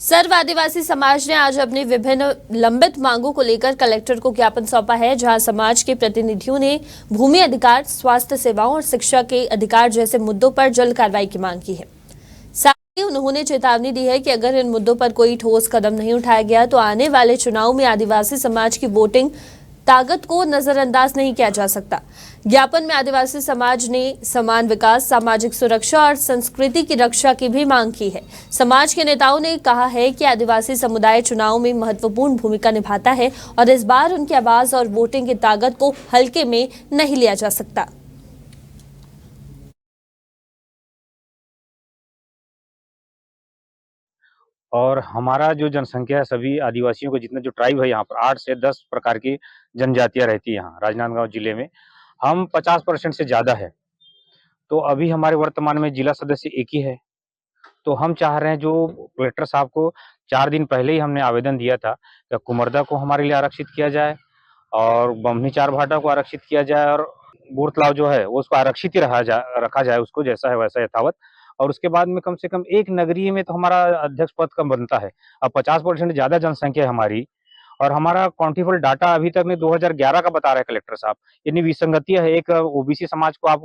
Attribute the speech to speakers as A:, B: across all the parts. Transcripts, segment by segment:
A: सर्व आदिवासी समाज ने आज अपनी विभिन्न लंबित मांगों को लेकर कलेक्टर को ज्ञापन सौंपा है, जहां समाज के प्रतिनिधियों ने भूमि अधिकार, स्वास्थ्य सेवाओं और शिक्षा के अधिकार जैसे मुद्दों पर जल्द कार्रवाई की मांग की है। साथ ही उन्होंने चेतावनी दी है कि अगर इन मुद्दों पर कोई ठोस कदम नहीं उठाया गया तो आने वाले चुनाव में आदिवासी समाज की वोटिंग ताकत को नजरअंदाज नहीं किया जा सकता। ज्ञापन में आदिवासी समाज ने समान विकास, सामाजिक सुरक्षा और संस्कृति की रक्षा की भी मांग की है। समाज के नेताओं ने कहा है कि आदिवासी समुदाय चुनाव में महत्वपूर्ण भूमिका निभाता है और इस बार उनकी आवाज और वोटिंग की ताकत को हल्के में नहीं लिया जा सकता।
B: और हमारा जो जनसंख्या है, सभी आदिवासियों को जितना जो ट्राइब है यहाँ पर 8 से 10 प्रकार की जनजातियां रहती है यहाँ राजनांदगांव जिले में। हम 50% से ज़्यादा है। तो अभी हमारे वर्तमान में जिला सदस्य एक ही है। तो हम चाह रहे हैं, जो कलेक्टर साहब को 4 दिन पहले ही हमने आवेदन दिया था कि कुमरदा को हमारे लिए आरक्षित किया जाए और बमनी चार भाटा को आरक्षित किया जाए और बोरतलाव जो है वो उसको आरक्षित ही रखा जाए, उसको जैसा है वैसा यथावत। और उसके बाद में कम से कम एक नगरीय में तो हमारा अध्यक्ष पद का बनता है। अब 50% ज़्यादा जनसंख्या है हमारी और हमारा काउंटिबल डाटा अभी तक में 2011 का बता रहे हैं कलेक्टर साहब। इतनी विसंगतियां है, एक ओबीसी समाज को आप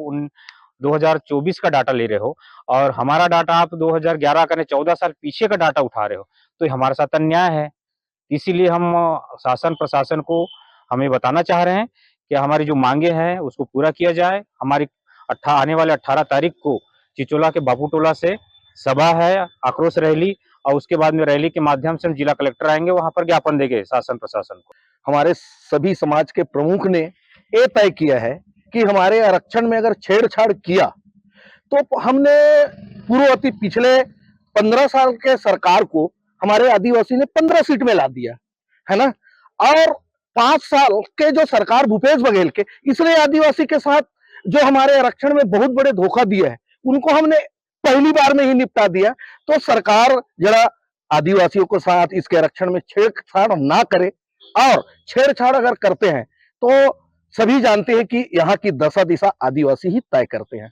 B: 2024 का डाटा ले रहे हो और हमारा डाटा आप 2011 का 14 साल पीछे का डाटा उठा रहे हो, तो ये हमारे साथ अन्याय है। इसीलिए हम शासन प्रशासन को हमें बताना चाह रहे हैं कि हमारी जो मांगे हैं उसको पूरा किया जाए। हमारी आने वाले 18 तारीख को चिचोला के बापू टोला से सभा है, आक्रोश रैली, और उसके बाद में रैली के माध्यम से हम जिला कलेक्टर आएंगे, वहां पर ज्ञापन देंगे शासन प्रशासन को।
C: हमारे सभी समाज के प्रमुख ने ये तय किया है कि हमारे आरक्षण में अगर छेड़छाड़ किया तो हमने पूर्ववर्ती पिछले 15 साल के सरकार को हमारे आदिवासी ने 15 सीट में ला दिया है ना। और 5 साल के जो सरकार भूपेश बघेल के, इसने आदिवासी के साथ जो हमारे आरक्षण में बहुत बड़े धोखा दिया है उनको हमने पहली बार में ही निपटा दिया। तो सरकार जरा आदिवासियों के साथ इसके आरक्षण में छेड़छाड़ ना करे, और छेड़छाड़ अगर करते हैं तो सभी जानते हैं कि यहाँ की दशा दिशा आदिवासी ही तय करते हैं।